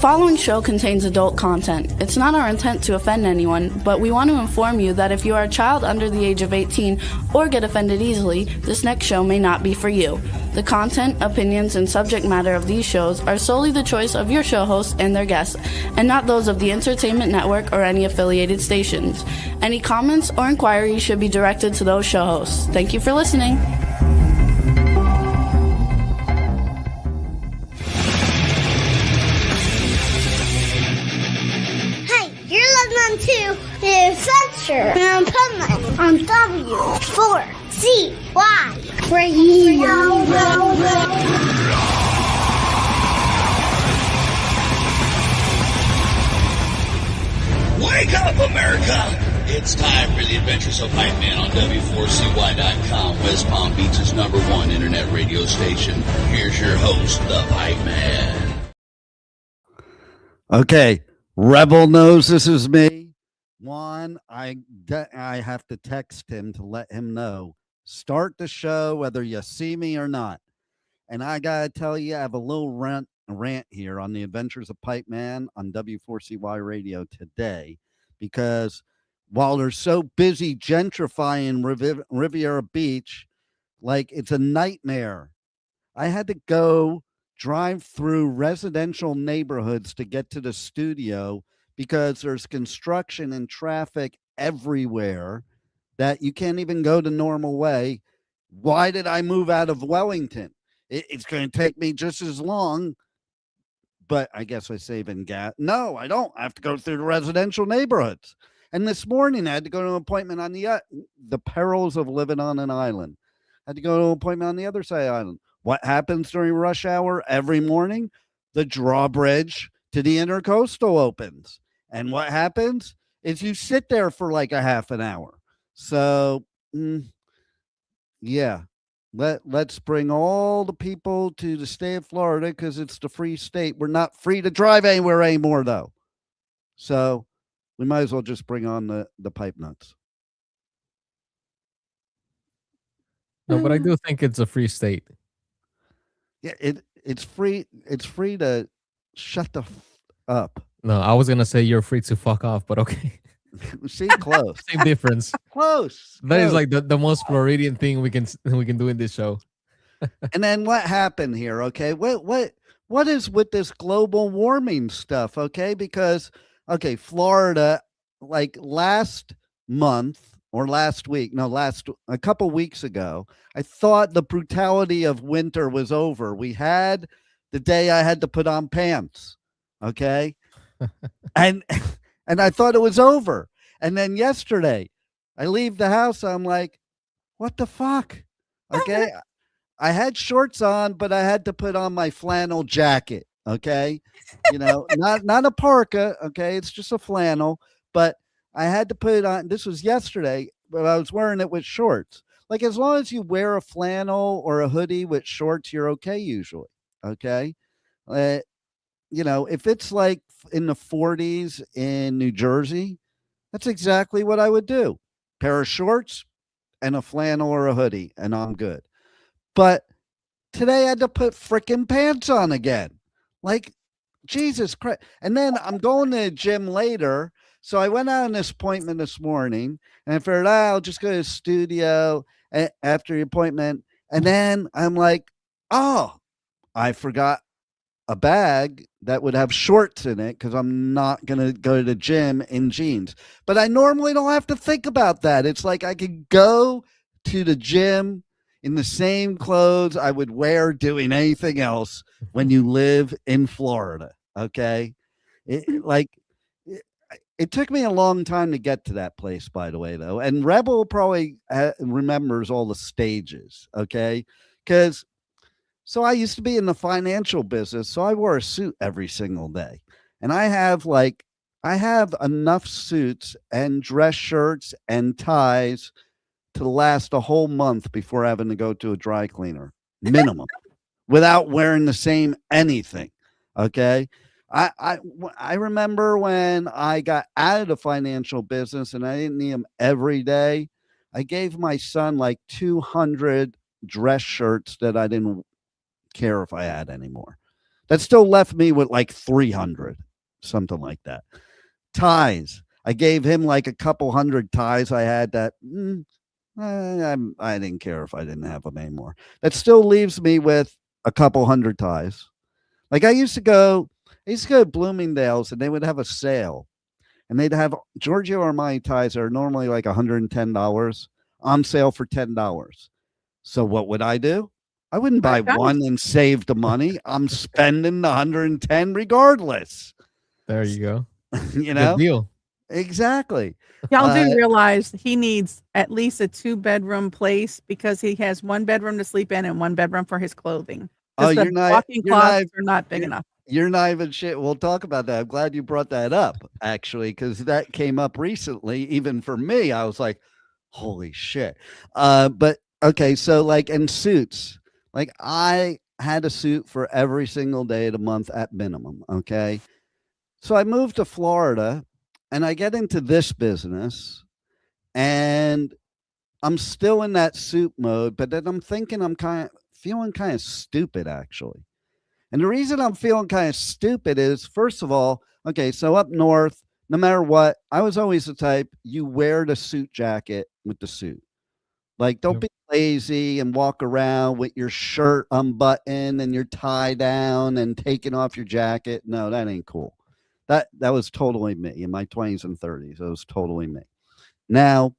following show contains adult content. It's not our intent to offend anyone, but we want to inform you that if you are a child under the age of 18 or get offended easily, this next show may not be for you. The content, opinions, and subject matter of these shows are solely the choice of your show hosts and their guests, and not those of the Entertainment Network or any affiliated stations. Any comments or inquiries should be directed to those show hosts. Thank you for listening. To the Adventure and Pipeman on W4CY Radio. Wake up, America! It's time for the Adventures of Pipeman on W4CY.com, West Palm Beach's #1 internet radio station. Here's your host, the Pipeman. Okay, Rebel knows this is me. One, I have to text him to let him know. Start the show whether you see me or not. And I got to tell you, I have a little rant here on the Adventures of Pipeman on W4CY Radio today, because while they're so busy gentrifying Riviera Beach, like it's a nightmare. I had to go drive through residential neighborhoods to get to the studio because there's construction and traffic everywhere that you can't even go the normal way. Why did I move out of Wellington? It's going to take me just as long, but I guess I save in gas. No, I don't. I have to go through the residential neighborhoods. And this morning I had to go to an appointment on the perils of living on an island. I had to go to an appointment on the other side of the island. What happens during rush hour every morning? The drawbridge to the intercoastal opens. And what happens is you sit there for like a half an hour. So, yeah, let's bring all the people to the state of Florida because it's the free state. We're not free to drive anywhere anymore, though. So we might as well just bring on the pipe nuts. No, but I do think it's a free state. Yeah, it's free. It's free to shut the up. No, I was gonna say you're free to fuck off, but okay. See, close. Same difference. Close. That is like the most Floridian thing we can do in this show. And then what happened here? Okay, what is with this global warming stuff? Okay, because Florida, like last month or last week, a couple weeks ago, I thought the brutality of winter was over. We had the day I had to put on pants. Okay. and I thought it was over. And then yesterday I leave the house. I'm like, what the fuck? Okay. I had shorts on, but I had to put on my flannel jacket. Okay. Not a parka. Okay. It's just a flannel, but I had to put it on. This was yesterday, but I was wearing it with shorts. Like, as long as you wear a flannel or a hoodie with shorts, you're okay usually. Okay. If it's like in the 40s in New Jersey, that's exactly what I would do. Pair of shorts and a flannel or a hoodie, and I'm good. But today I had to put frickin' pants on again. Like, Jesus Christ. And then I'm going to the gym later. So I went out on this appointment this morning, and I figured, I'll just go to the studio after the appointment. And then I'm like, oh, I forgot a bag that would have shorts in it because I'm not going to go to the gym in jeans. But I normally don't have to think about that. It's like I could go to the gym in the same clothes I would wear doing anything else when you live in Florida. Okay. It took me a long time to get to that place, by the way, though. And Rebel probably remembers all the stages. Okay. So I used to be in the financial business, so I wore a suit every single day. And I have enough suits and dress shirts and ties to last a whole month before having to go to a dry cleaner, minimum, without wearing the same anything. Okay. I remember when I got out of the financial business and I didn't need them every day. I gave my son like 200 dress shirts that I didn't care if I had anymore. That still left me with like 300, something like that. Ties. I gave him like a couple hundred ties I had that I didn't care if I didn't have them anymore. That still leaves me with a couple hundred ties. Like I used to go to Bloomingdale's and they would have a sale and they'd have Giorgio Armani ties that are normally like $110 on sale for $10. So what would I do? I wouldn't buy one and save the money. I'm spending the 110 regardless. There you go. You know? Good deal. Exactly. Y'all do realize he needs at least a 2-bedroom place because he has 1 bedroom to sleep in and 1 bedroom for his clothing. You're not walk-in closets are not big enough. You're not even shit. We'll talk about that. I'm glad you brought that up, actually, because that came up recently. Even for me, I was like, holy shit. But okay, so like in suits, like I had a suit for every single day of the month at minimum. Okay. So I moved to Florida and I get into this business and I'm still in that suit mode, but then I'm thinking I'm feeling kind of stupid actually. And the reason I'm feeling kind of stupid is, first of all, okay, so up north, no matter what, I was always the type, you wear the suit jacket with the suit. Like, don't be lazy and walk around with your shirt unbuttoned and your tie down and taking off your jacket. No, that ain't cool. That was totally me in my 20s and 30s. That was totally me. Now,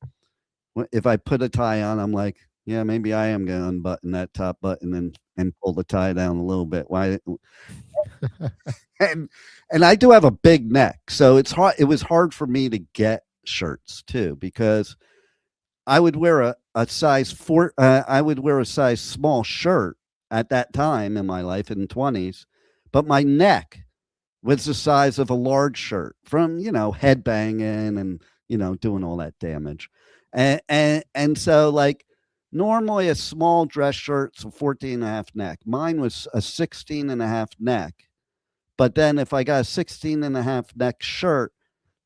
if I put a tie on, I'm like, yeah, maybe I am going to unbutton that top button and pull the tie down a little bit. Why? and I do have a big neck, so it's hard. It was hard for me to get shirts too because I would wear a size 4. I would wear a size small shirt at that time in my life in the 20s, but my neck was the size of a large shirt from headbanging and doing all that damage, and so like. Normally a small dress shirt's a 14.5 neck. Mine was a 16.5 neck. But then if I got a 16.5 neck shirt,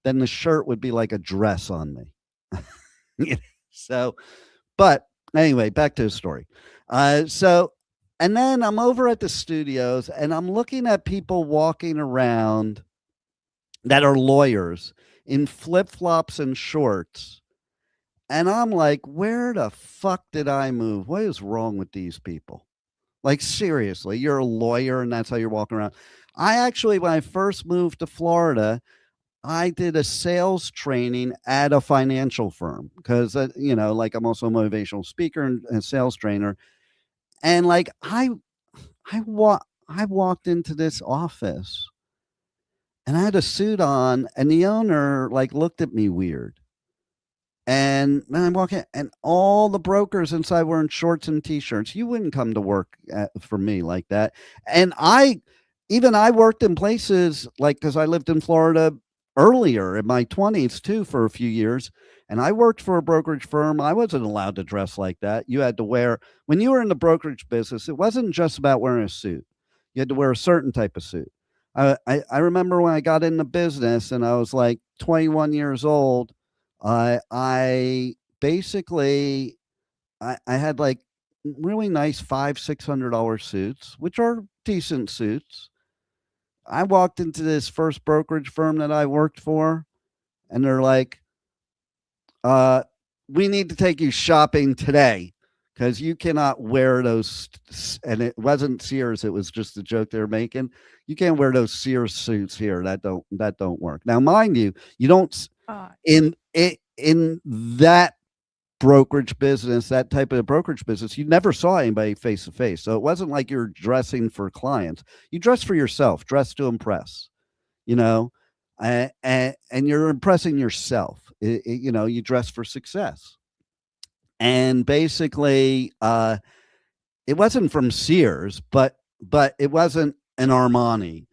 then the shirt would be like a dress on me. So, but anyway, back to the story. And then I'm over at the studios and I'm looking at people walking around that are lawyers in flip-flops and shorts. And I'm like, where the fuck did I move? What is wrong with these people? Like, seriously, you're a lawyer and that's how you're walking around. I actually, when I first moved to Florida, I did a sales training at a financial firm because, like I'm also a motivational speaker and a sales trainer. And like, I walked into this office and I had a suit on and the owner like looked at me weird. And then I'm walking, and all the brokers inside were in shorts and t-shirts. You wouldn't come to work for me like that. And I worked in places like, because I lived in Florida earlier in my 20s too for a few years. And I worked for a brokerage firm. I wasn't allowed to dress like that. You had to wear, when you were in the brokerage business, it wasn't just about wearing a suit. You had to wear a certain type of suit. I remember when I got into business and I was like 21 years old. I basically I had like really nice $500-$600 suits, which are decent suits. I walked into this first brokerage firm that I worked for, and they're like, we need to take you shopping today because you cannot wear those. And it wasn't Sears; it was just a joke they're making. You can't wear those Sears suits here. That don't work. Now, mind you, you don't in that brokerage business, that type of brokerage business, you never saw anybody face to face. So it wasn't like you're dressing for clients. You dress for yourself, dress to impress, and you're impressing yourself. You dress for success. And basically, it wasn't from Sears, but it wasn't an Armani.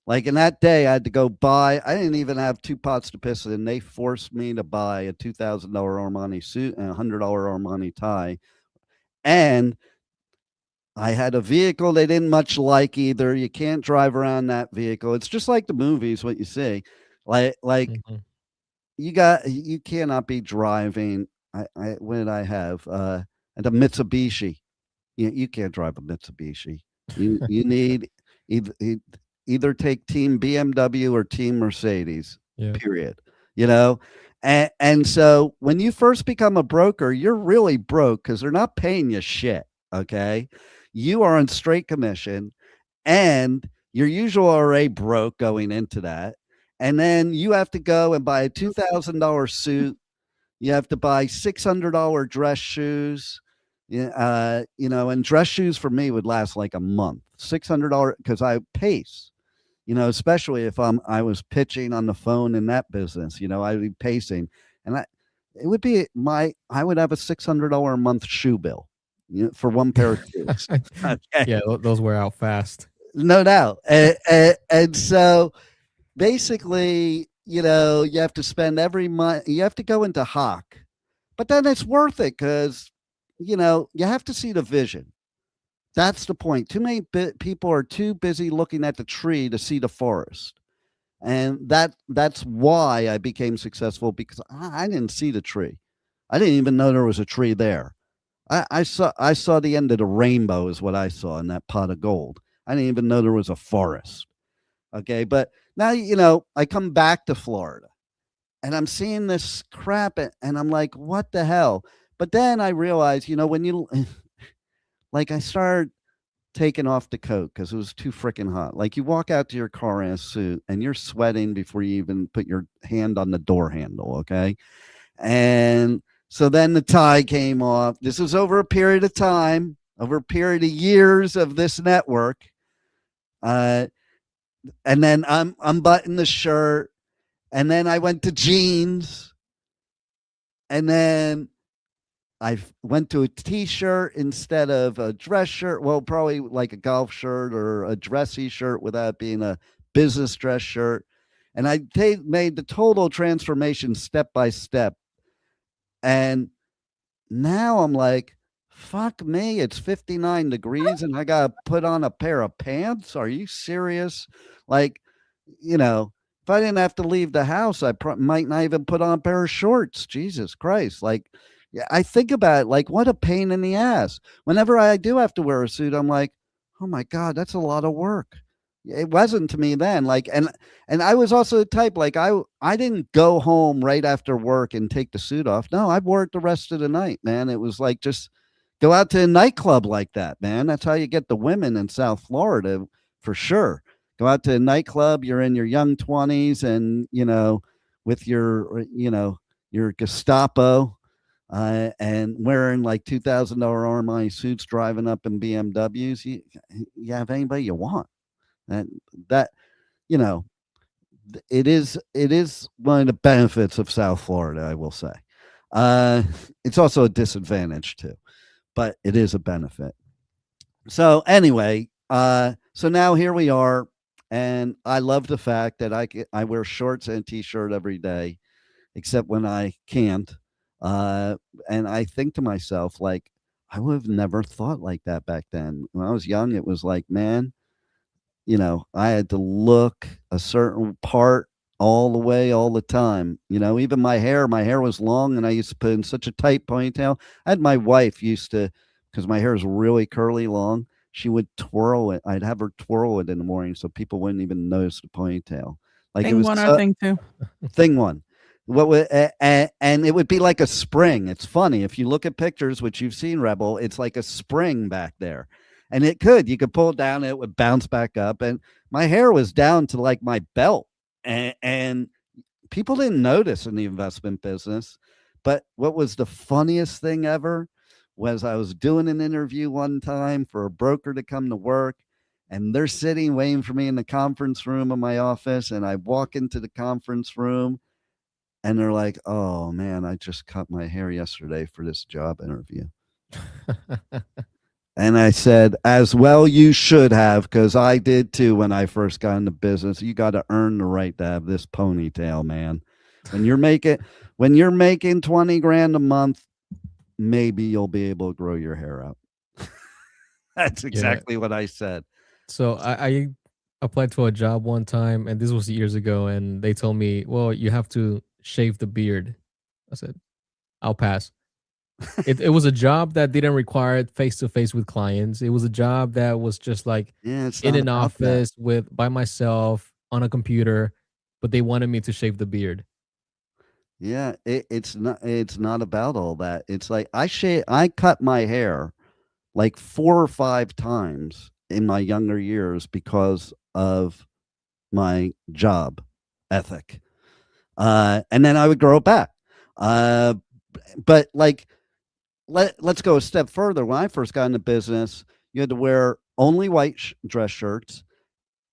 Like in that day, I had to go buy, I didn't even have 2 pots to piss in. They forced me to buy a $2,000 Armani suit and a $100 Armani tie. And I had a vehicle they didn't much like either. You can't drive around that vehicle. It's just like the movies, what you see. Like you cannot be driving. What did I have? And a Mitsubishi. You can't drive a Mitsubishi. You need Either, either take team BMW or team Mercedes, Yeah. period. You know, and so when you first become a broker, you're really broke because they're not paying you shit. Okay. You are on straight commission and you're usually already broke going into that. And then you have to go and buy a $2,000 suit. You have to buy $600 dress shoes. And dress shoes for me would last like a month. $600 because I pace. Especially if I was pitching on the phone in that business. I'd be pacing, and it would be I would have a $600 a month shoe bill, for one pair of shoes. Okay. Yeah, those wear out fast. No doubt. And so basically, you have to spend every month, you have to go into Hawk, but then it's worth it because, you have to see the vision. That's the point. Too many people are too busy looking at the tree to see the forest. And that's why I became successful, because I didn't see the tree. I didn't even know there was a tree there. I saw the end of the rainbow is what I saw in that pot of gold. I didn't even know there was a forest. Okay, but now I come back to Florida and I'm seeing this crap and I'm like, what the hell? But then I realized, when you like I started taking off the coat because it was too freaking hot. Like you walk out to your car in a suit and you're sweating before you even put your hand on the door handle. Okay. And so then the tie came off. This was over a period of time, over a period of years of this network. And then I'm unbuttoning the shirt. And then I went to jeans. And then I went to a t-shirt instead of a dress shirt. Well, probably like a golf shirt or a dressy shirt without being a business dress shirt. And I made the total transformation step by step. And now I'm like, fuck me, it's 59 degrees and I got to put on a pair of pants. Are you serious? Like, if I didn't have to leave the house, I might not even put on a pair of shorts. Jesus Christ. Like, yeah, I think about it, like, what a pain in the ass. Whenever I do have to wear a suit, I'm like, oh my God, that's a lot of work. It wasn't to me then. Like, and I was also the type, like, I didn't go home right after work and take the suit off. No, I wore it the rest of the night, man. It was like, just go out to a nightclub like that, man. That's how you get the women in South Florida for sure. Go out to a nightclub, you're in your young 20s and, with your Gestapo, and wearing like $2,000 Armani suits, driving up in BMWs, you have anybody you want. That it is one of the benefits of South Florida, I will say. It's also a disadvantage too, but it is a benefit. So anyway, so now here we are, and I love the fact that I wear shorts and a t-shirt every day, except when I can't. And I think to myself, like, I would have never thought like that back then. When I was young, it was like, man, I had to look a certain part all the way, all the time. Even my hair was long and I used to put in such a tight ponytail. I had my wife used to, because my hair is really curly long, she would twirl it. I'd have her twirl it in the morning so people wouldn't even notice the ponytail. Like Thing it was one or thing two? Thing one. And it would be like a spring. It's funny if you look at pictures, which you've seen, Rebel. It's like a spring back there, and you could pull it down, and it would bounce back up. And my hair was down to like my belt, and people didn't notice in the investment business. But what was the funniest thing ever was I was doing an interview one time for a broker to come to work, and they're sitting waiting for me in the conference room of my office, and I walk into the conference room. And they're like, oh, man, I just cut my hair yesterday for this job interview. And I said, as well, you should have, because I did too when I first got into business. You got to earn the right to have this ponytail, man. When you're making 20 grand a month, maybe you'll be able to grow your hair out. That's exactly what I said. So I applied to a job one time, and this was years ago, and they told me, well, you have to shave the beard. I said, I'll pass. It was a job that didn't require face to face with clients. It was a job that was just like Yeah, it's in not an about that. office with by myself on a computer, but they wanted me to shave the beard. Yeah, it's not about all that. It's like I cut my hair like 4 or 5 times in my younger years because of my job ethic. And then I would grow it back. Uh, but like let's go a step further. When I first got into business, you had to wear only white dress shirts.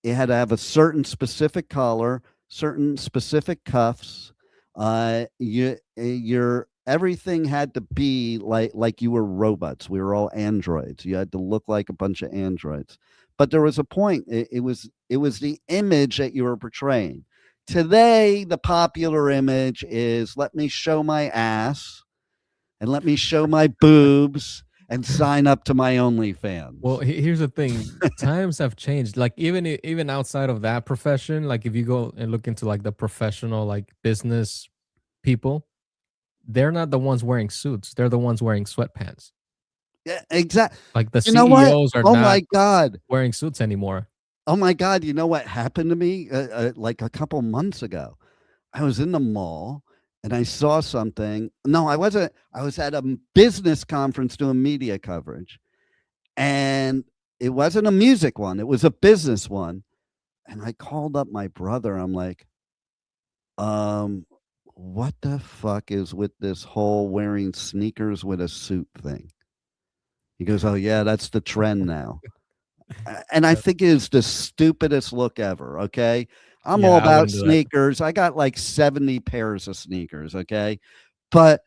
It had to have a certain specific collar, certain specific cuffs. Your everything had to be like you were robots. We were all androids. You had to look like a bunch of androids. But there was a point. It was the image that you were portraying. Today, the popular image is let me show my ass and let me show my boobs and sign up to my OnlyFans. Well, here's the thing: times have changed. Like even outside of that profession, like if you go and look into like the professional like business people, they're not the ones wearing suits. They're the ones wearing sweatpants. Yeah, exactly. Like the You know what? CEOs are Oh not my God. wearing suits anymore. Oh my God. You know what happened to me like a couple months ago? I was in the mall and I saw something. No, I wasn't. I was at a business conference doing media coverage, and it wasn't a music one, it was a business one. And I called up my brother. I'm like, um, what the fuck is with this whole wearing sneakers with a suit thing? He goes, oh, yeah, that's the trend now. And I Yeah, think it is the stupidest look ever. Okay. I'm all yeah, I about wouldn't do that. sneakers. I got like 70 pairs of sneakers. Okay. But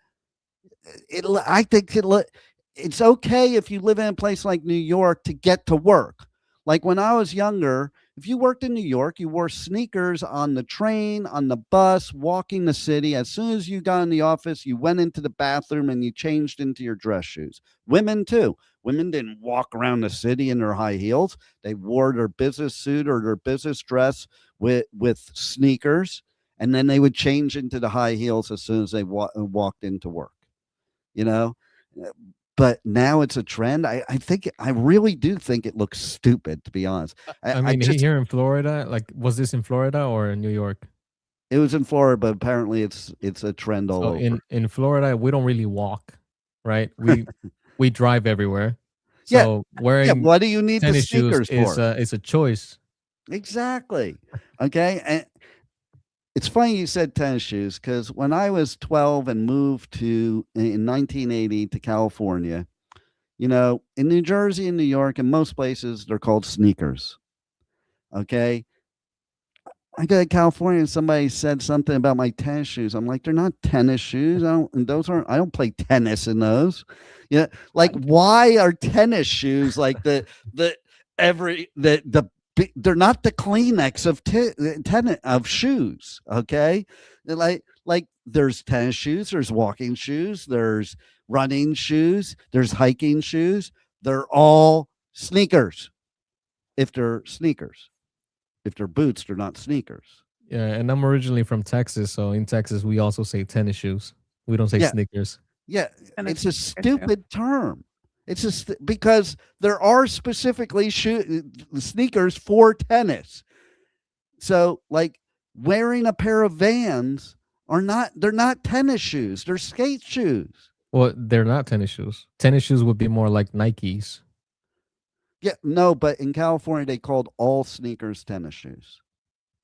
I think it's okay if you live in a place like New York to get to work. Like when I was younger, if you worked in New York, you wore sneakers on the train, on the bus, walking the city. As soon as you got in the office, you went into the bathroom and you changed into your dress shoes. Women too. Women didn't walk around the city in their high heels. They wore their business suit or their business dress with sneakers, and then they would change into the high heels as soon as they walked into work. You know, but now it's a trend. I really do think it looks stupid, to be honest. I I mean, just here in Florida, like, was this in Florida or in New York? It was in Florida, but apparently it's a trend all So over. in Florida, we don't really walk, right? We drive everywhere. Yeah, So yeah. wearing What do you need the tennis shoes sneakers for? is a choice. Exactly. Okay, and it's funny you said tennis shoes because when I was 12 and moved to in 1980 to California, in New Jersey and New York and most places they're called sneakers. Okay, I go to California and somebody said something about my tennis shoes. I'm like, they're not tennis shoes. I don't play tennis in those. Yeah. Like, why are tennis shoes like the every they're not the Kleenex of tennis of shoes. Okay. They're like there's tennis shoes, there's walking shoes, there's running shoes, there's hiking shoes. They're all sneakers if they're sneakers. If they're boots, they're not sneakers. Yeah, and I'm originally from Texas, so in Texas we also say tennis shoes. We don't say Yeah, sneakers. yeah. And It's a sneaker shoe. stupid term. It's just because there are specifically sneakers for tennis. So, like wearing a pair of Vans they're not tennis shoes. They're skate shoes. Well, they're not tennis shoes. Tennis shoes would be more like Nikes. Yeah, no, but in California they called all sneakers tennis shoes.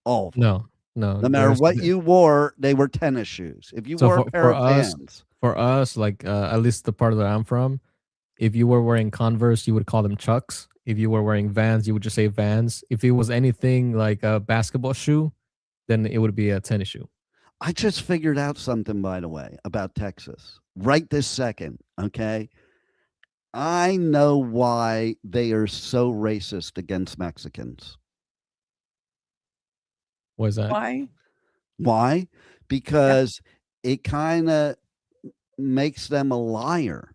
All of them. No, no. No matter what you wore, they were tennis shoes. If you So wore a pair of Vans, for us, like at least the part that I'm from, if you were wearing Converse, you would call them Chucks. If you were wearing Vans, you would just say Vans. If it was anything like a basketball shoe, then it would be a tennis shoe. I just figured out something, by the way, about Texas right this second. Okay. I know why they are so racist against Mexicans. What is that? Why? Why? Because it kind of makes them a liar.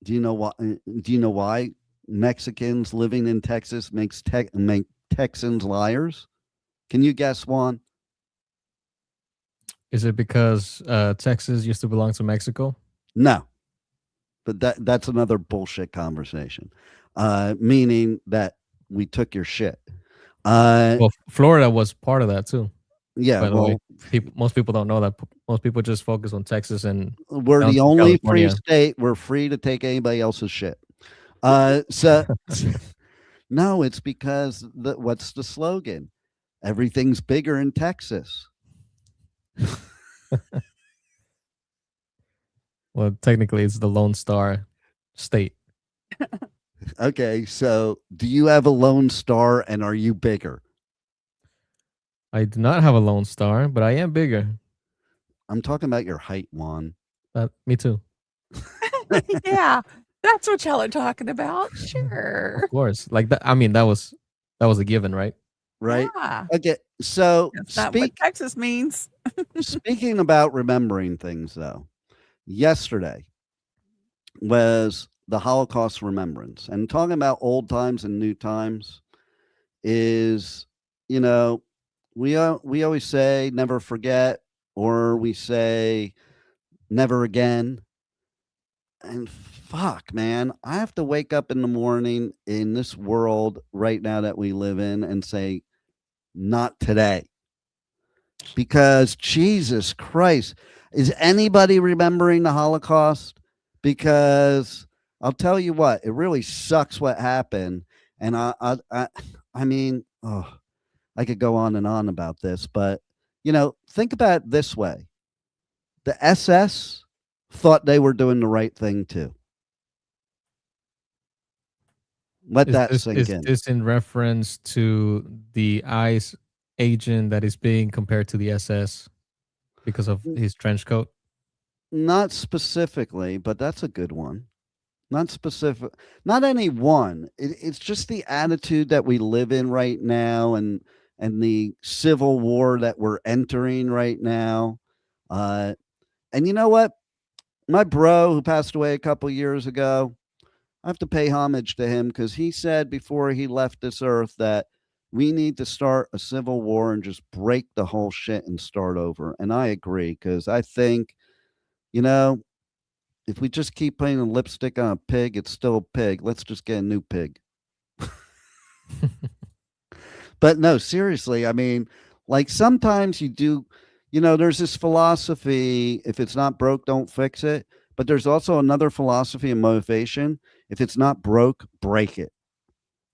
Do you know why? Do you know why Mexicans living in Texas make Texans liars? Can you guess, Juan? Is it because Texas used to belong to Mexico? No. but that's another bullshit conversation. Meaning that we took your shit. Well, Florida was part of that too. Yeah, By the well, way, most people don't know that. Most people just focus on Texas and we're down the to only California. free state. We're free to take anybody else's shit. So no, it's because what's the slogan? Everything's bigger in Texas. Well, technically, it's the Lone Star State. Okay, so do you have a Lone Star, and are you bigger? I do not have a Lone Star, but I am bigger. I'm talking about your height, Juan. Me too. Yeah, that's what y'all are talking about. Sure. Of course. Like that. I mean, that was a given, right? Right? Yeah. Okay, so That's not what Texas means. speaking about remembering things, though, yesterday was the Holocaust Remembrance, and talking about old times and new times is, we always say never forget, or we say never again. And fuck, man, I have to wake up in the morning in this world right now that we live in and say, not today. Because Jesus Christ, is anybody remembering the Holocaust? Because I'll tell you what, it really sucks what happened. And I mean, I could go on and on about this, but think about it this way. The SS thought they were doing the right thing too. Let that sink in. Is this in reference to the ICE agent that is being compared to the SS because of his trench coat? Not specifically, but that's a good one. Not specific, not any one. It's just the attitude that we live in right now, and the civil war that we're entering right now. And you know what? My bro who passed away a couple years ago, I have to pay homage to him because he said before he left this earth that we need to start a civil war and just break the whole shit and start over. And I agree, because I think, if we just keep putting a lipstick on a pig, it's still a pig. Let's just get a new pig. But no, seriously, I mean, like sometimes you do, there's this philosophy, if it's not broke, don't fix it. But there's also another philosophy and motivation. If it's not broke, break it.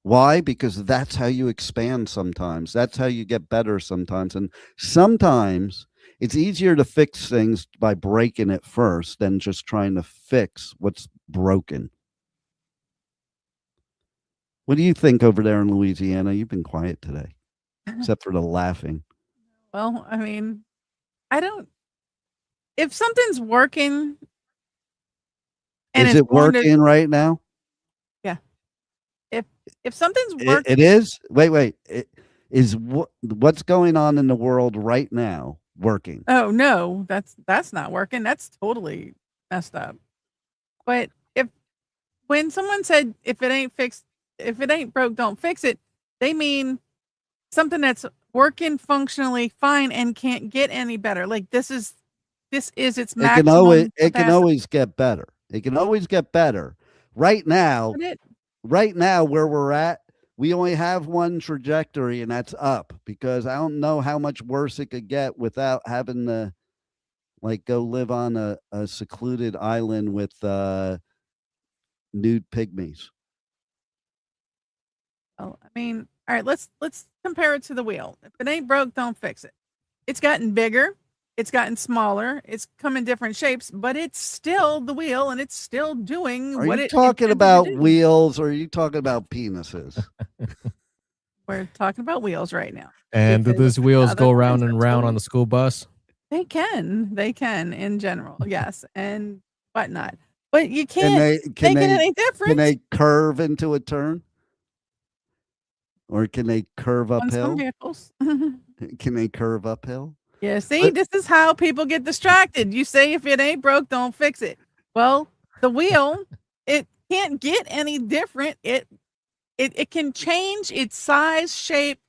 Why? Because that's how you expand sometimes. That's how you get better sometimes. And sometimes it's easier to fix things by breaking it first than just trying to fix what's broken. What do you think over there in Louisiana? You've been quiet today, except for the laughing. Well, I mean, if something's working. And is it working right now? Yeah. If something's working. It is? Wait. Is what's going on in the world right now working? Oh, no, that's not working. That's totally messed up. But when someone said, if it ain't broke, don't fix it, they mean something that's working functionally fine and can't get any better. Like this is its maximum. It can always get better. It can always get better. Right now, where we're at, we only have one trajectory, and that's up, because I don't know how much worse it could get without having to go live on a secluded island with nude pygmies. Oh, I mean, all right, let's compare it to the wheel. If it ain't broke, don't fix it. It's gotten bigger. It's gotten smaller. It's come in different shapes, but it's still the wheel, and it's still doing what it. Are you talking about wheels, or are you talking about penises? We're talking about wheels right now. And do those wheels go round and round on the school bus? They can in general, yes, and whatnot. But you can't make it any different. Can they curve into a turn? Or can they curve uphill? On some vehicles. Can they curve uphill? Yeah, see, this is how people get distracted. You say, if it ain't broke, don't fix it. Well, the wheel, it can't get any different. It can change its size, shape,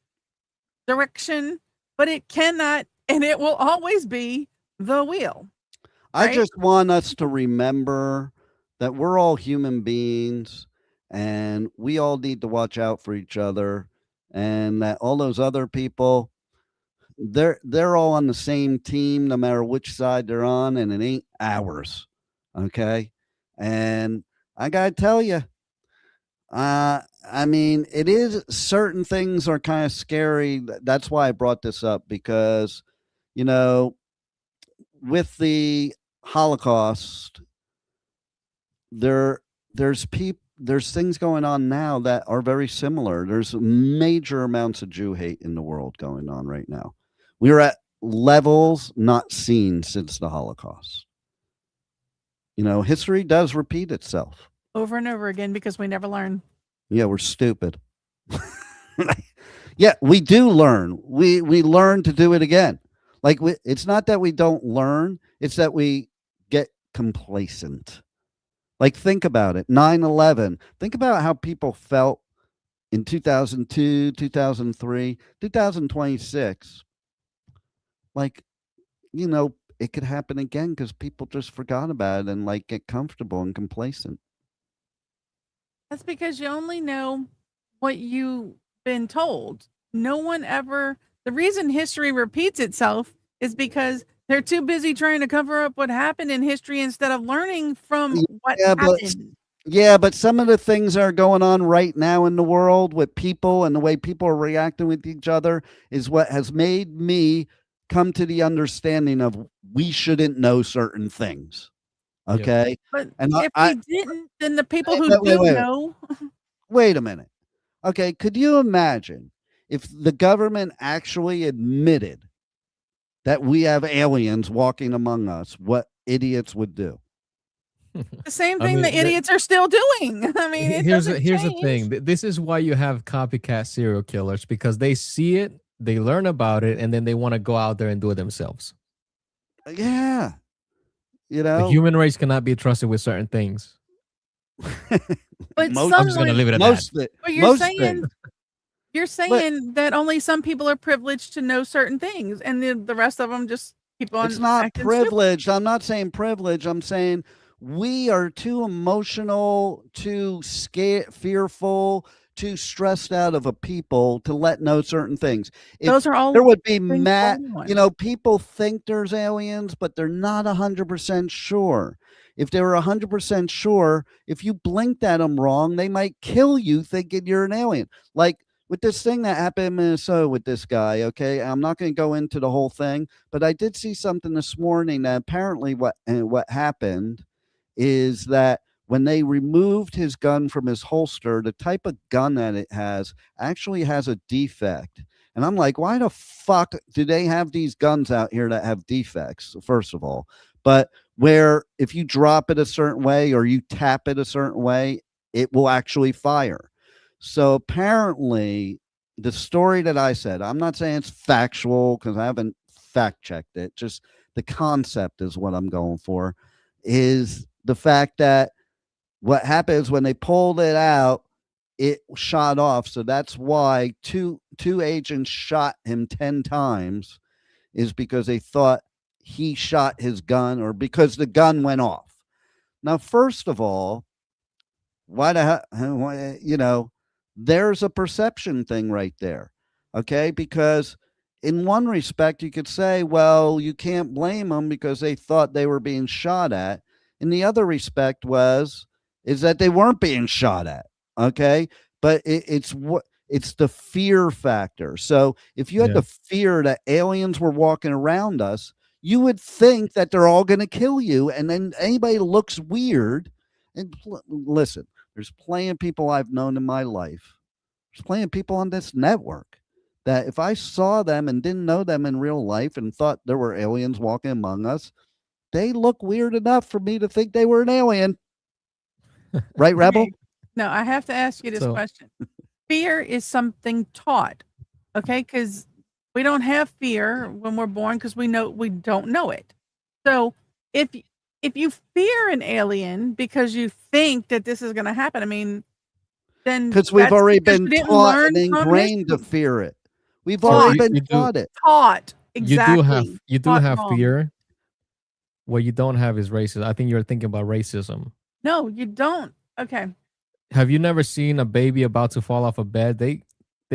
direction, but it cannot, and it will always be the wheel. I just want us to remember that we're all human beings and we all need to watch out for each other, and that all those other people, they're all on the same team no matter which side they're on, and it ain't ours. Okay? And I got to tell you, I mean, it is, certain things are kind of scary. That's why I brought this up, because, you know, with the Holocaust, there there's things going on now that are very similar. There's major amounts of Jew hate in the world going on right now. We're at levels not seen since the Holocaust. You know, history does repeat itself. Over and over again because we never learn. Yeah, we're stupid. Yeah, we do learn. We learn to do it again. Like, it's not that we don't learn, it's that we get complacent. Like, think about it. 9/11. Think about how people felt in 2002, 2003, 2026. Like, you know, it could happen again because people just forgot about it and like get comfortable and complacent. That's because you only know what you've been told. No one ever, the reason history repeats itself is because they're too busy trying to cover up what happened in history instead of learning from what Yeah, but happened. yeah, but some of the things that are going on right now in the world with people and the way people are reacting with each other is what has made me come to the understanding of we shouldn't know certain things. Yep. Okay. But And if we didn't, then the people who do know, wait a minute. Okay. Could you imagine if the government actually admitted that we have aliens walking among us, what idiots would do? the same I thing mean, the idiots are still doing. I mean, it here's doesn't the change. thing. This is why you have copycat serial killers, because they see it, they learn about it, and then they want to go out there and do it themselves. Yeah. You The know, human race cannot be trusted with certain things. But most- I'm just gonna someone, leave it at most that. of it, but you're most saying things. you're saying that only some people are privileged to know certain things, and the rest of them just keep on. It's not acting stupid. privileged. I'm not saying privilege. I'm saying we are too emotional, too scared, fearful, too stressed out of a people to let know certain things. If Those are all there would be things for anyone. you know, people think there's aliens, but they're not 100% sure. If they were 100% sure, if you blinked at them wrong, they might kill you thinking you're an alien. Like with this thing that happened in Minnesota with this guy, okay? I'm not going to go into the whole thing, but I did see something this morning that apparently what happened is that when they removed his gun from his holster, the type of gun that it has actually has a defect. And I'm like, why the fuck do they have these guns out here that have defects, first of all? But where if you drop it a certain way or you tap it a certain way, it will actually fire. So apparently, the story that I said, I'm not saying it's factual because I haven't fact checked it, just the concept is what I'm going for, is the fact that what happens when they pulled it out, it shot off. So that's why two agents shot him 10 times, is because they thought he shot his gun or because the gun went off. Now, first of all, why the hell, you know, there's a perception thing right there. Okay. Because in one respect, you could say, well, you can't blame them because they thought they were being shot at. In the other respect is that they weren't being shot at. Okay. But it's the fear factor. So if you had the fear that aliens were walking around us, you would think that they're all going to kill you. And then anybody looks weird. And listen, there's plenty of people I've known in my life. There's plenty of people on this network that if I saw them and didn't know them in real life and thought there were aliens walking among us, they look weird enough for me to think they were an alien. Right, Rebel? Okay. No, I have to ask you this question. Fear is something taught, okay? Because we don't have fear when we're born because we don't know it. So if you fear an alien because you think that this is going to happen, I mean, then because we've already been taught and learn from ingrained to history. fear it. We've already been taught it. Taught, exactly. You do Taught have wrong. fear. What you don't have is racism. I think you're thinking about racism. No, you don't. Okay. Have you never seen a baby about to fall off a bed? They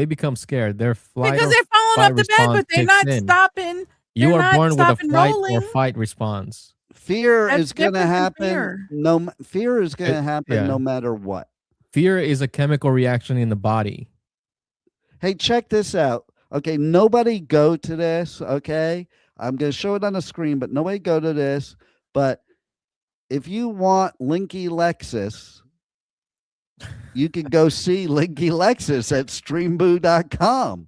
become scared. Their flight Because or they're falling fight off the bed, response but they're kicks not in. stopping. You They're are not born with a stopping flight or rolling. fight response. Fear That's is going to different than happen. fear. Fear is going to happen Yeah. no matter what. Fear is a chemical reaction in the body. Hey, check this out. Okay, nobody go to this. Okay, I'm going to show it on the screen, but nobody go to this. But if you want Linky Lexus, you can go see Linky Lexus at streamboo.com.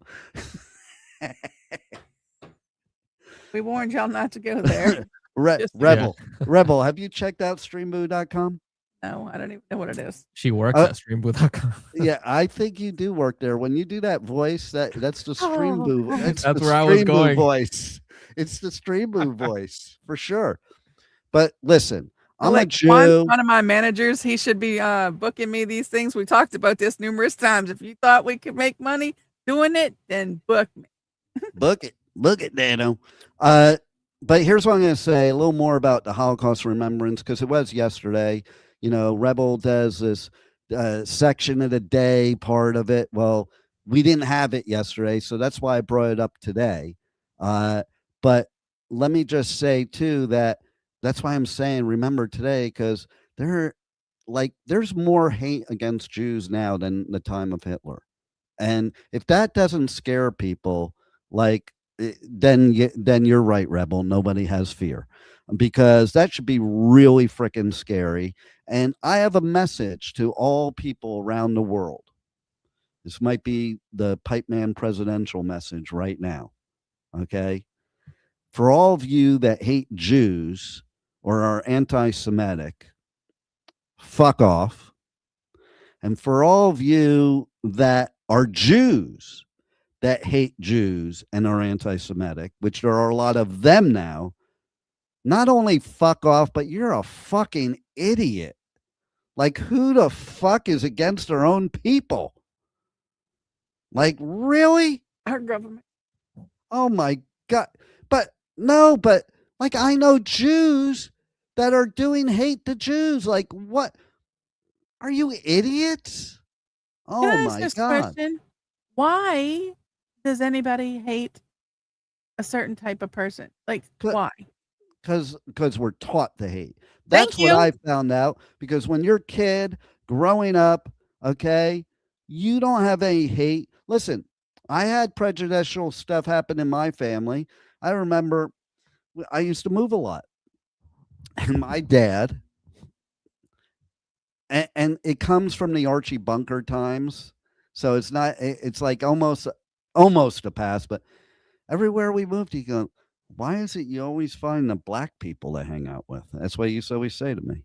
We warned y'all not to go there. Rebel, have you checked out streamboo.com? No, I don't even know what it is. She works at streamboo.com. Yeah, I think you do work there. When you do that voice, that's the Streamboo. Oh, That's That's the where I was Streamboo going. voice. It's the Streamboo voice for sure. But listen, I'm a Like Jew. one of my managers, he should be booking me these things. We talked about this numerous times. If you thought we could make money doing it, then book me. Book it, Dano. But here's what I'm going to say a little more about the Holocaust Remembrance, because it was yesterday. You know, Rebel does this section of the day part of it. Well, we didn't have it yesterday, so that's why I brought it up today. But let me just say too that's why I'm saying remember today, because there's more hate against Jews now than the time of Hitler. And if that doesn't scare people, then you're right, Rebel. Nobody has fear, because that should be really freaking scary. And I have a message to all people around the world. This might be the Pipeman presidential message right now. Okay. For all of you that hate Jews or are anti-Semitic, fuck off. And for all of you that are Jews that hate Jews and are anti-Semitic, which there are a lot of them now, not only fuck off, but you're a fucking idiot. Like, who the fuck is against their own people? Like, really? Our government. Oh my God. But like, I know Jews that are doing hate to Jews. Like, what? Are you idiots? Oh Can I ask my this God. question? Why does anybody hate a certain type of person? Like, why? Because we're taught to hate. Thank That's what you. I found out. Because when you're a kid growing up, okay, you don't have any hate. Listen, I had prejudicial stuff happen in my family. I remember I used to move a lot. And my dad, and it comes from the Archie Bunker times. So it's not, it's like almost a pass, but everywhere we moved, you go, why is it you always find the black people to hang out with? That's what he used to always say to me.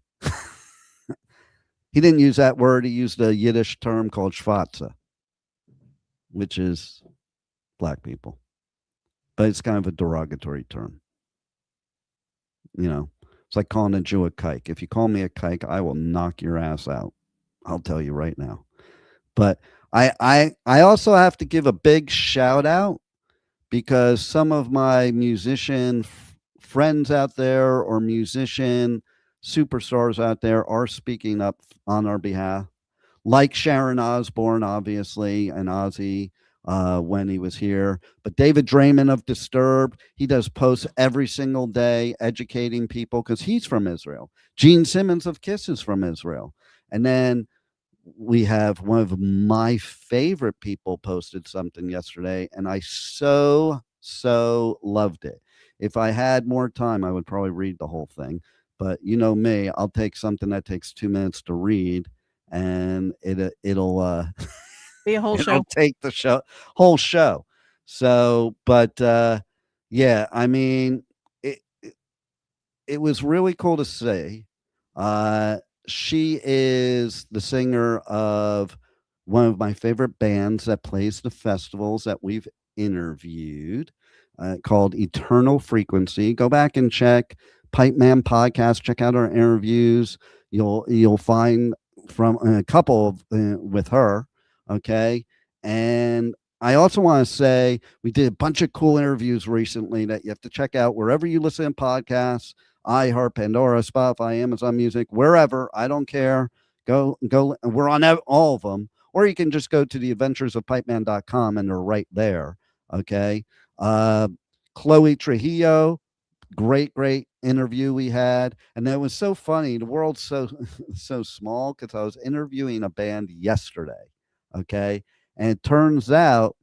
He didn't use that word. He used a Yiddish term called schwarze, which is black people. But it's kind of a derogatory term. You know, it's like calling a Jew a kike. If you call me a kike, I will knock your ass out. I'll tell you right now. But I also have to give a big shout out, because some of my musician friends out there or musician superstars out there are speaking up on our behalf, like Sharon Osbourne, obviously, and Ozzy when he was here. But David Draymond of Disturbed, he does posts every single day educating people because he's from Israel. Gene Simmons of Kiss is from Israel. And then we have one of my favorite people posted something yesterday, and I so loved it. If I had more time, I would probably read the whole thing. But you know me, I'll take something that takes 2 minutes to read, and it'll Be a whole show. it'll take the whole show. So, but yeah, I mean, it was really cool to see. She is the singer of one of my favorite bands that plays the festivals that we've interviewed, called Eternal Frequency. Go back and check Pipeman podcast. Check out our interviews. You'll find from a couple of, with her. Okay, and I also want to say we did a bunch of cool interviews recently that you have to check out wherever you listen to podcasts. iHeart, Pandora, Spotify, Amazon Music, wherever. I don't care. Go. We're on all of them. Or you can just go to theadventuresofpipeman.com and they're right there. Okay. Chloe Trujillo, great interview we had. And that was so funny. The world's so small because I was interviewing a band yesterday. Okay. And it turns out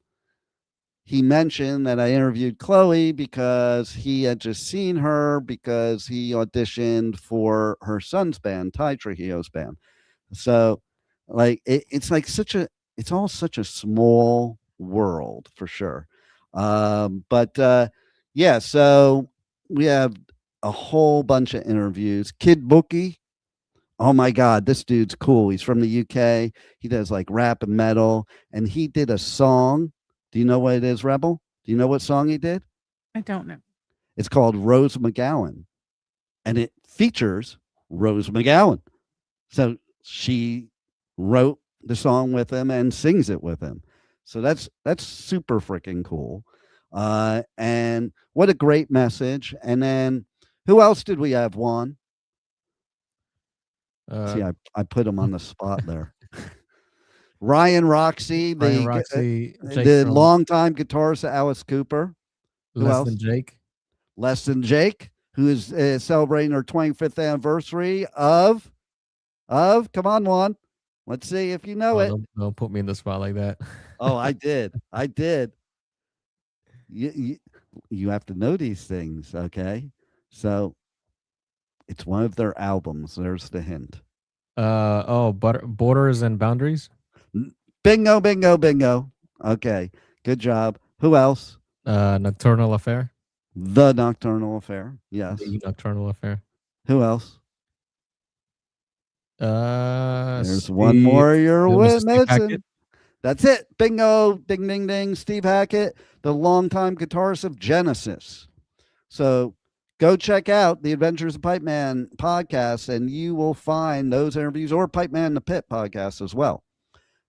he mentioned that I interviewed Chloe because he had just seen her because he auditioned for her son's band, Ty Trujillo's band. So like it's like it's all such a small world for sure. Yeah, so we have a whole bunch of interviews. Kid Bookie, oh my God, this dude's cool. He's from the UK. He does like rap and metal, and he did a song. Do you know what it is, Rebel? Do you know what song he did? I don't know. It's called Rose McGowan, and it features Rose McGowan. So she wrote the song with him and sings it with him. So that's super freaking cool. And what a great message. And then who else did we have, Juan? See, I put him on the spot there. Ryan Roxy, the longtime guitarist of Alice Cooper. Who else? Less Than Jake, who is celebrating her 25th anniversary of come on, Juan. Let's see if you know it. Don't put me in the spot like that. Oh, I did. You have to know these things, okay? So it's one of their albums. There's the hint. Borders and Boundaries. Bingo. Okay, good job. Who else? Nocturnal Affair. The Nocturnal Affair. Yes. The Nocturnal Affair. Who else? There's one more you're missing. That's it. Bingo. Ding, ding, ding. Steve Hackett, the longtime guitarist of Genesis. So go check out the Adventures of Pipeman podcast, and you will find those interviews, or Pipeman in the Pit podcast as well.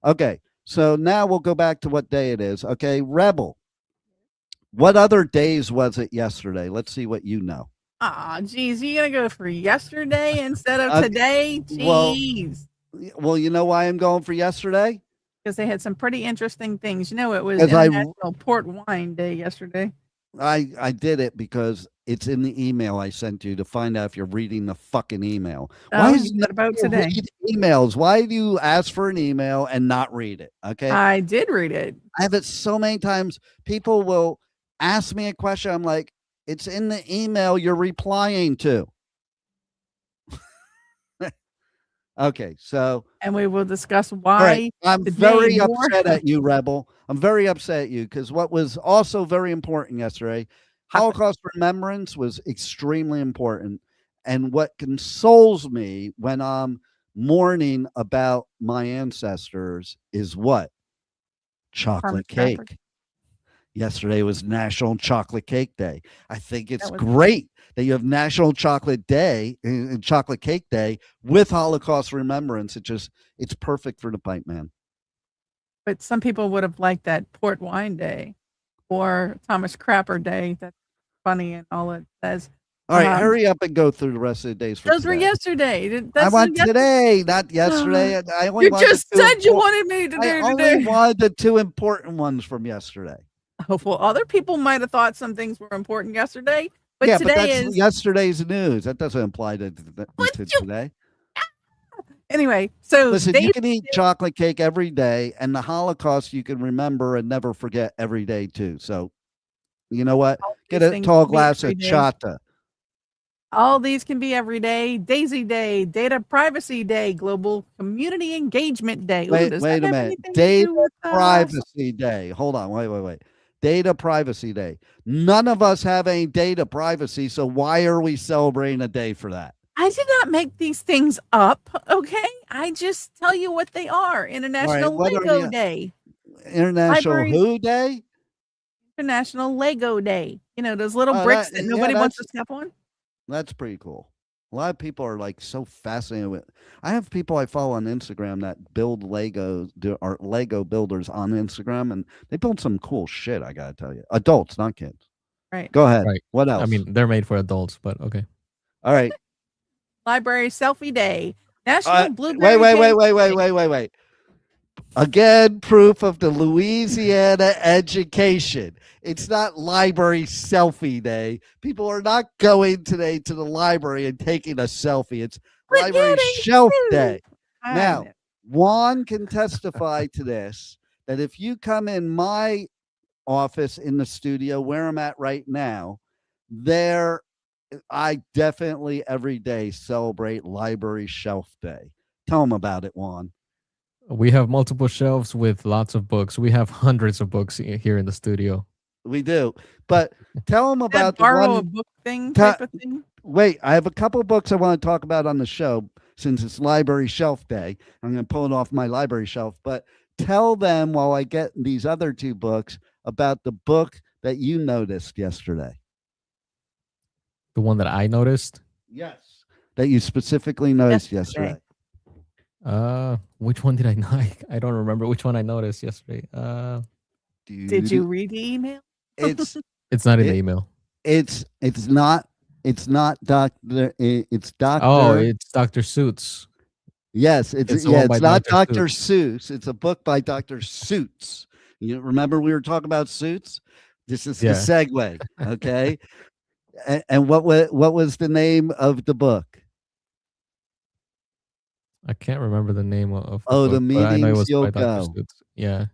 Okay, so now we'll go back to what day it is. Okay, Rebel, what other days was it yesterday? Let's see what you know. Geez, you gonna go for yesterday instead of today? Jeez. Well, you know why I'm going for yesterday? Because they had some pretty interesting things. You know, it was International Port Wine Day yesterday. I did it because it's in the email I sent you to find out if you're reading the fucking email. Why is it about today? Emails. Why do you ask for an email and not read it? Okay. I did read it. I have it so many times. People will ask me a question. I'm like, it's in the email you're replying to. Okay, so and we will discuss why. Right, I'm very upset at you, Rebel. I'm very upset at you because what was also very important yesterday, Holocaust Remembrance was extremely important. And what consoles me when I'm mourning about my ancestors is what? Chocolate cake. Yesterday was National Chocolate Cake Day. I think it's great that you have National Chocolate Day and Chocolate Cake Day with Holocaust Remembrance. It's perfect for the Pipeman. But some people would have liked that Port Wine Day or Thomas Crapper Day. That's funny and all it says. All right, hurry up and go through the rest of the days. Those were yesterday. I want today, not yesterday. I only you just said you wanted me to do today. I only wanted the two important ones from yesterday. Oh, well, other people might have thought some things were important yesterday, but yeah, today but that's is yesterday's news. That doesn't apply to today. Anyway, so listen, you can eat chocolate cake every day, and the Holocaust you can remember and never forget every day too. So, you know what? Get a tall glass of chata. All these can be every day. Daisy Day, Data Privacy Day, Global Community Engagement Day. Wait a minute. Data Privacy Day. Hold on. Wait. Data Privacy Day. None of us have any data privacy, so why are we celebrating a day for that? I did not make these things up, okay? I just tell you what they are. International Lego Day. International who day? International Lego Day. You know, those little bricks that nobody wants to step on? That's pretty cool. A lot of people are like so fascinated with. I have people I follow on Instagram that build Legos, are Lego builders on Instagram, and they build some cool shit. I gotta tell you, adults, not kids. Right. Go ahead. Right. What else? I mean, they're made for adults, but okay. All right. Library Selfie Day. National Blueberry Wait. Again, proof of the Louisiana education. It's not library selfie day. People are not going today to the library and taking a selfie. It's Quit library getting shelf sued. day. I Now, know. Juan can testify to this, that if you come in my office in the studio where I'm at right now, there I definitely every day celebrate library shelf day. Tell them about it, Juan. We have multiple shelves with lots of books. We have hundreds of books here in the studio. We do. But tell them That about the borrow a one. book thing Ta- type of thing. Wait, I have a couple books I want to talk about on the show since it's library shelf day. I'm going to pull it off my library shelf, but tell them while I get these other two books about the book that you noticed yesterday. The one that I noticed. Yes. That you specifically noticed yesterday. Which one did I know? I don't remember which one I noticed yesterday. Did you read the email? It's It's not in the email. it's not Doctor. It's Doctor. Oh, it's Dr. Suits. Yes, It's it's the one by not Dr. Dr. Seuss. It's a book by Dr. Suits. You remember we were talking about Suits? This is the Yeah. segue. Okay. and what was the name of the book? I can't remember the name of Oh, the book, but I know it meetings was you'll by Dr. go. Suits. Yeah.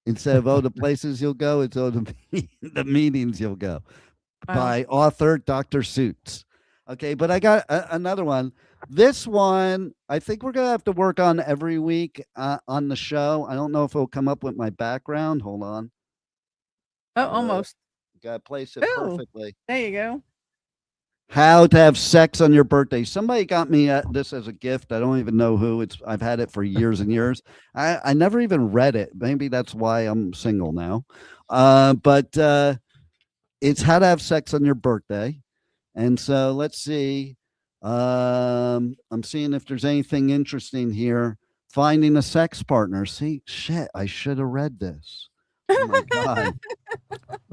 Instead of the places you'll go, it's the meetings you'll go. Wow. By author Dr. Suits. Okay, but I got another one. This one, I think we're gonna have to work on every week on the show. I don't know if it'll come up with my background. Hold on. Oh, almost. Gotta place it Ooh. perfectly. There you go. How to have sex on your birthday. Somebody got me this as a gift. I don't even know who. I've had it for years and years. I never even read it. Maybe that's why I'm single now. But it's how to have sex on your birthday. And so let's see. I'm seeing if there's anything interesting here. Finding a sex partner. See, shit, I should have read this. Oh my God.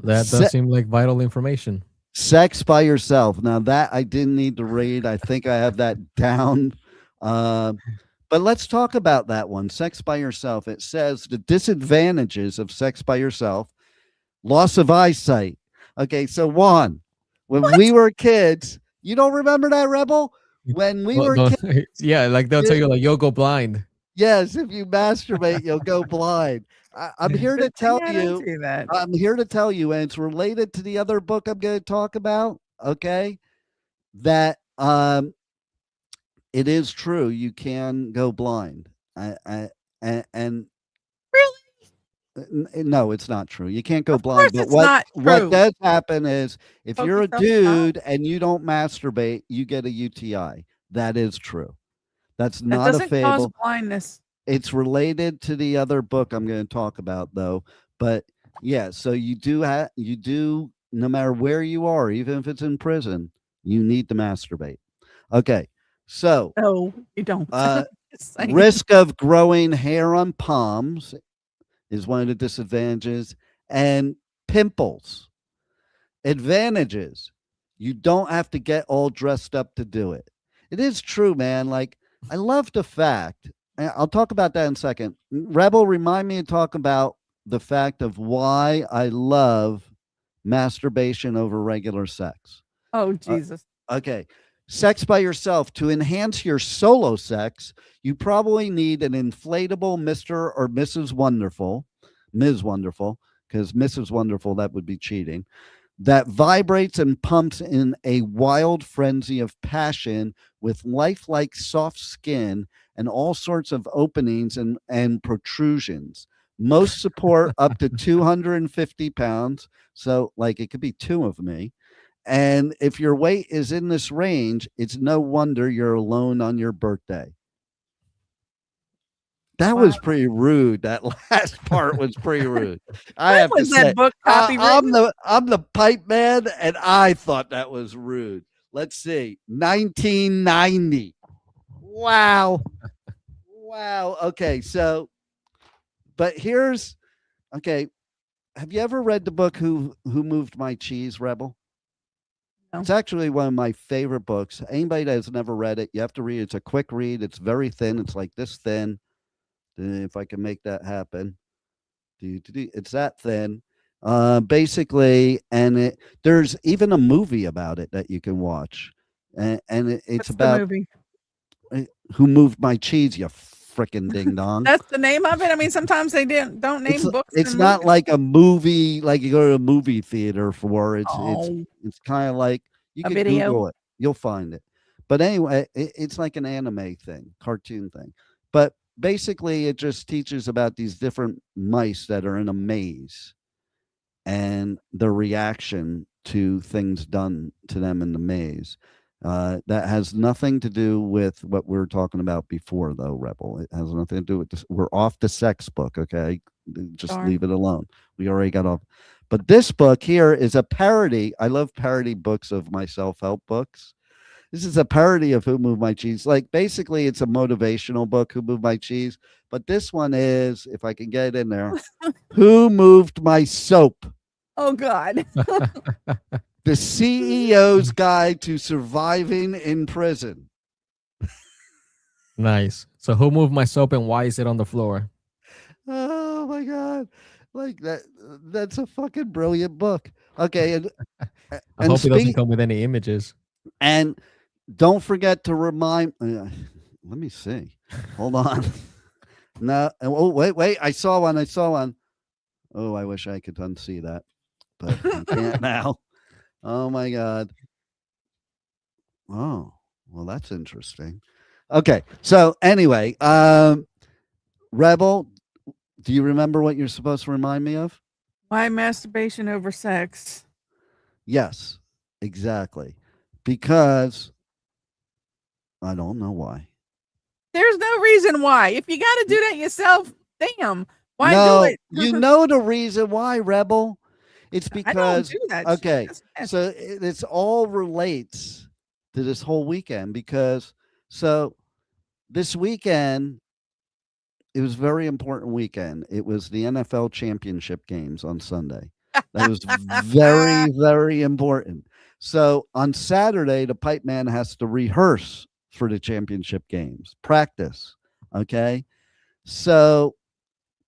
That does seem like vital information. Sex by yourself. Now that I didn't need to read. I think I have that down. But let's talk about that one. Sex by yourself. It says the disadvantages of sex by yourself. Loss of eyesight. Okay, so Juan, when we were kids, you don't remember that, Rebel? When we were kids, yeah, like they'll tell you like you'll go blind. yes, if you masturbate, you'll go blind. I'm here to tell I you. don't do that. I'm here to tell you, and it's related to the other book I'm going to talk about. Okay, that it is true. You can go blind. And Really? no, it's not true. You can't go Of blind. course But it's not what true. does happen is if Poke you're a yourself in the eye. dude and you don't masturbate, you get a UTI. That is true. That's That not a doesn't cause fable. blindness. It's related to the other book I'm going to talk about, though. But yeah, so you do no matter where you are, even if it's in prison, you need to masturbate. Okay, so No, you don't. Just saying. risk of growing hair on palms is one of the disadvantages, and pimples. Advantages: you don't have to get all dressed up to do it. It is true, man. Like I love the fact. And I'll talk about that in a second. Rebel, remind me to talk about the fact of why I love masturbation over regular sex. Oh, Jesus. Okay. Sex by yourself. To enhance your solo sex, you probably need an inflatable Mr. or Mrs. Wonderful, Ms. Wonderful, because Mrs. Wonderful, that would be cheating, that vibrates and pumps in a wild frenzy of passion with lifelike soft skin and all sorts of openings and protrusions. Most support up to 250 pounds. So, like, it could be two of me. And if your weight is in this range, it's no wonder you're alone on your birthday. That was pretty rude. That last part was pretty rude. I have to was say, that book copywritten? I'm the pipe man, and I thought that was rude. Let's see, 1990. Wow. Okay, so, but here's okay. Have you ever read the book Who Moved My Cheese, Rebel? No. It's actually one of my favorite books. Anybody that has never read it, you have to read it. It's a quick read. It's very thin. It's like this thin. If I can make that happen. It's that thin. Basically, and there's even a movie about it that you can watch. It's What's the about movie? Who Moved My Cheese, you frickin' ding dong. That's the name of it. I mean, sometimes they don't name books. It's and not movies. like a movie like you go to a movie theater for. Oh. It's kind of like you A can video? Google it, you'll find it. But anyway, it's like an anime thing, cartoon thing. But basically, it just teaches about these different mice that are in a maze and their reaction to things done to them in the maze. That has nothing to do with what we were talking about before, though, Rebel. It has nothing to do with this. We're off the sex book, okay? Just Darn. leave it alone. We already got off. But this book here is a parody. I love parody books of my self-help books. This is a parody of Who Moved My Cheese. Like, basically, it's a motivational book, Who Moved My Cheese. But this one is, if I can get it in there, Who Moved My Soap? Oh God. The CEO's Guide to Surviving in Prison. Nice. So who moved my soap and why is it on the floor? Oh my God. Like that's a fucking brilliant book. Okay. I hope it doesn't come with any images. And don't forget to remind let me see. Hold on. No. Oh, wait. I saw one. Oh, I wish I could unsee that. But I can't now. Oh my God. Oh, well, that's interesting. Okay. So anyway, Rebel, do you remember what you're supposed to remind me of? Why masturbation over sex? Yes, exactly. Because I don't know why. There's no reason why. If you got to do that yourself, damn. Why No, do it? you know the reason why, Rebel. It's I don't because do that. okay, That's nasty. so it's all relates to this whole weekend because so this weekend it was a very important weekend. It was the NFL championship games on Sunday. That was very, very important. So on Saturday, the Pipeman has to rehearse for the championship games, practice. Okay. So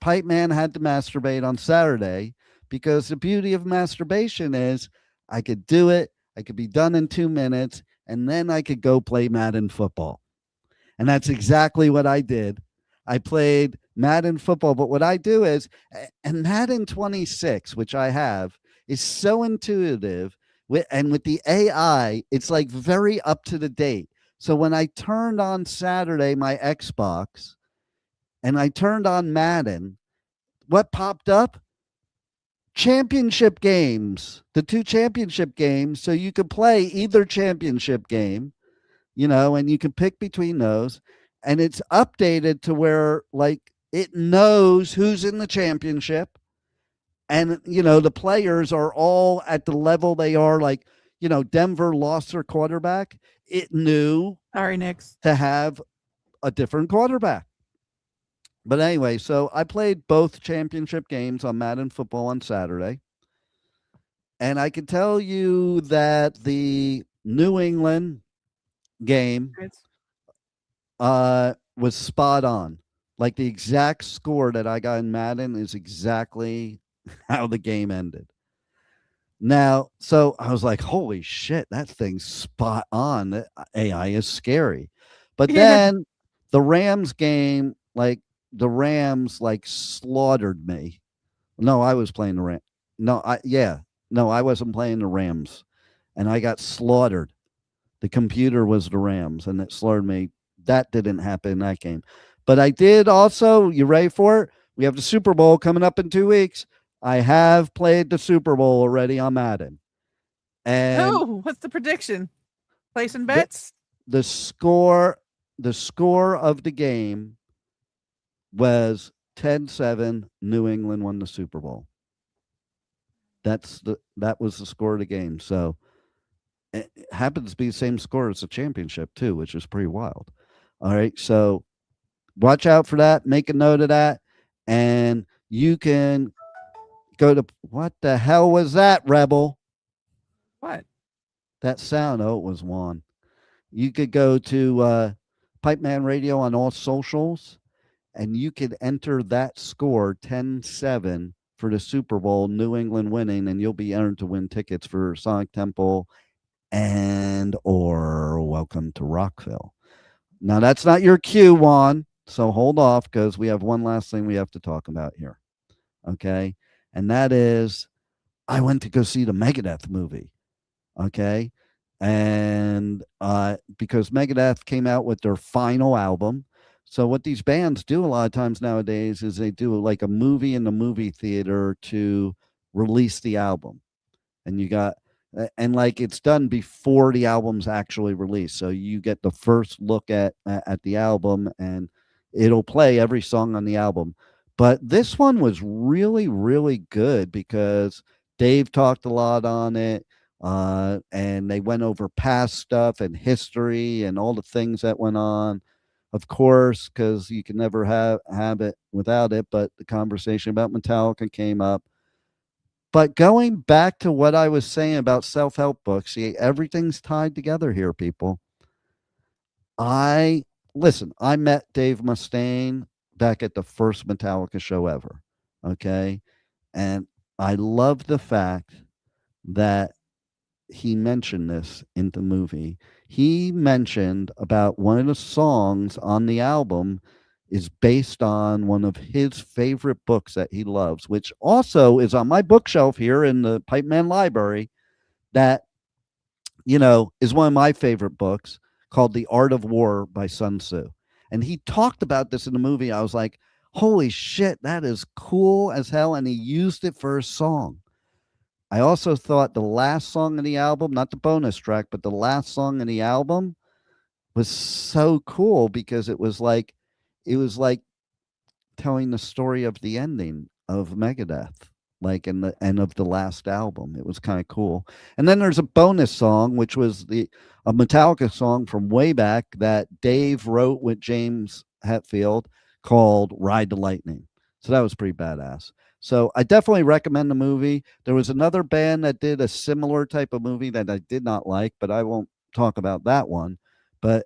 Pipeman had to masturbate on Saturday because the beauty of masturbation is I could do it, I could be done in 2 minutes, and then I could go play Madden football. And that's exactly what I did. I played Madden football, but what I do is, and Madden 26, which I have, is so intuitive. And with the AI, it's like very up to the date. So when I turned on Saturday my Xbox and I turned on Madden, what popped up? Championship games, the 2 championship games. So you could play either championship game, and you can pick between those. And it's updated to where like it knows who's in the championship. And, the players are all at the level they are. Like, Denver lost their quarterback. It knew Sorry, Nix. to have a different quarterback. But anyway, so I played both championship games on Madden football on Saturday. And I can tell you that the New England game was spot on. Like the exact score that I got in Madden is exactly how the game ended. Now, so I was like, holy shit, that thing's spot on. The AI is scary. But then the Rams game, the Rams slaughtered me. No, I was playing the Rams. No, I wasn't playing the Rams. And I got slaughtered. The computer was the Rams and it slaughtered me. That didn't happen in that game. But I did also, you ready for it? We have the Super Bowl coming up in 2 weeks. I have played the Super Bowl already on Madden. And what's the prediction? Placing bets? The score of the game was 10-7. New England won the Super Bowl. That was the score of the game. So it happens to be the same score as the championship too, which is pretty wild. All right, so watch out for that. Make a note of that, and you can go to what the hell was that, Rebel? What? That sound, oh, it was Juan. You could go to Pipeman Radio on all socials, and you could enter that score 10-7 for the Super Bowl, New England winning, and you'll be entered to win tickets for Sonic Temple and or Welcome to Rockville. Now, that's not your cue, Juan, so hold off because we have one last thing we have to talk about here, okay? And that is I went to go see the Megadeth movie, okay? And because Megadeth came out with their final album. So what these bands do a lot of times nowadays is they do like a movie in the movie theater to release the album. And you got, and like it's done before the album's actually released. So you get the first look at the album, and it'll play every song on the album. But this one was really, really good because Dave talked a lot on it. And they went over past stuff and history and all the things that went on. Of course, because you can never have it without it, but the conversation about Metallica came up. But going back to what I was saying about self-help books, see, everything's tied together here, people. I met Dave Mustaine back at the first Metallica show ever, okay? And I love the fact that he mentioned this in the movie. He mentioned about one of the songs on the album is based on one of his favorite books that he loves, which also is on my bookshelf here in the Pipeman library, that, you know, is one of my favorite books, called The Art of War by Sun Tzu. And he talked about this in the movie. I was like, holy shit, that is cool as hell. And he used it for a song. I also thought the last song in the album, not the bonus track, but the last song in the album was so cool because it was like telling the story of the ending of Megadeth, like in the end of the last album. It was kind of cool. And then there's a bonus song, which was a Metallica song from way back that Dave wrote with James Hetfield called Ride the Lightning. So that was pretty badass. So I definitely recommend the movie. There was another band that did a similar type of movie that I did not like, but I won't talk about that one. But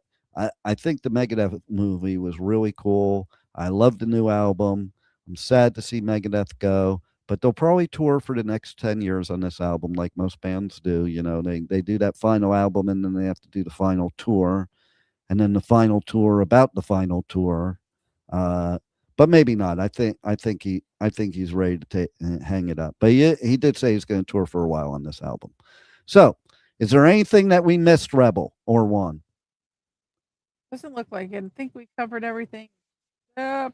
I think the Megadeth movie was really cool. I love the new album. I'm sad to see Megadeth go, but they'll probably tour for the next 10 years on this album like most bands do. You know, they do that final album and then they have to do the final tour, and then the final tour about the final tour. But maybe not. I think he's ready to hang it up. But he did say he's going to tour for a while on this album. So, is there anything that we missed, Rebel or Juan? Doesn't look like it. I think we covered everything. Well,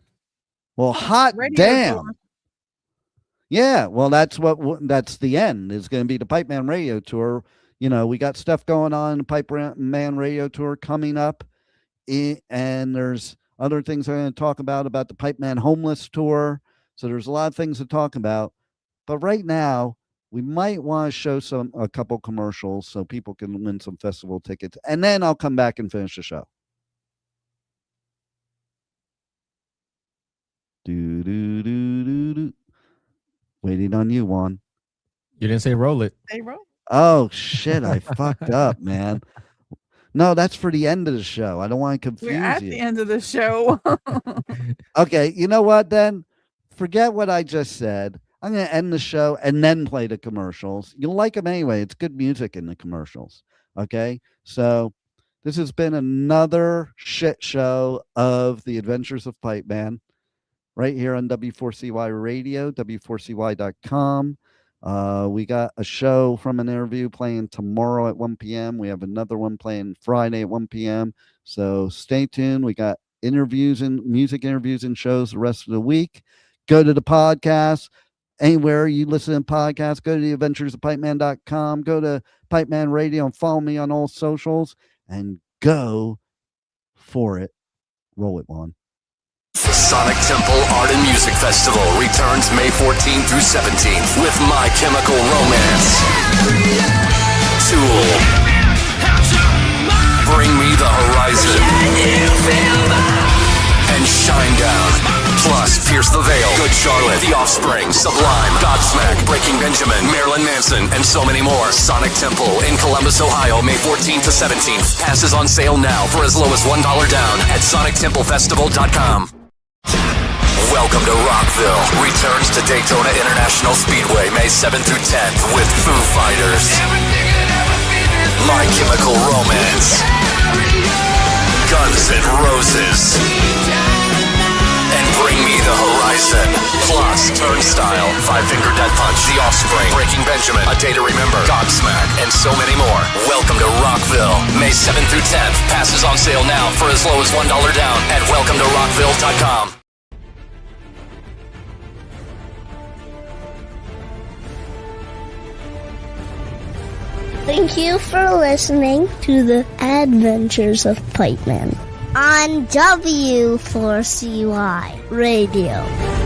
hot damn. Tour. Yeah, well, that's the end. Is going to be the Pipeman Radio Tour. You know, we got stuff going on in the Pipeman Radio Tour coming up, and there's other things I'm going to talk about the Pipeman Homeless Tour. So there's a lot of things to talk about. But right now, we might want to show a couple commercials so people can win some festival tickets. And then I'll come back and finish the show. Waiting on you, Juan. You didn't say roll it. Say roll. Oh, shit. I fucked up, man. No, that's for the end of the show. I don't want to confuse you. We're at the end of the show. Okay, you know what then? Forget what I just said. I'm going to end the show and then play the commercials. You'll like them anyway. It's good music in the commercials. Okay? So this has been another shit show of the Adventures of Pipeman right here on W4CY Radio, W4CY.com. We got a show from an interview playing tomorrow at 1 p.m. We have another one playing Friday at 1 p.m. So stay tuned. We got interviews and music interviews and shows the rest of the week. Go to the podcast. Anywhere you listen to podcasts, go to the adventuresofpipeman.com, go to Pipeman Radio and follow me on all socials and go for it. Roll it, Juan. Sonic Temple Art and Music Festival returns May 14th through 17th with My Chemical Romance, Tool, Bring Me the Horizon, and Shinedown. Plus, Pierce the Veil, Good Charlotte, The Offspring, Sublime, Godsmack, Breaking Benjamin, Marilyn Manson, and so many more. Sonic Temple in Columbus, Ohio, May 14th to 17th. Passes on sale now for as low as $1 down at SonicTempleFestival.com. Welcome to Rockville. Returns to Daytona International Speedway May 7th through 10th with Foo Fighters, My Chemical Romance, Guns N' Roses, and Bring Me the Horizon. Plus, Turnstile, Five Finger Death Punch, The Offspring, Breaking Benjamin, A Day to Remember, Godsmack, and so many more. Welcome to Rockville, May 7th through 10th. Passes on sale now for as low as $1 down at WelcomeToRockville.com. Thank you for listening to the Adventures of Pipeman on W4CY Radio.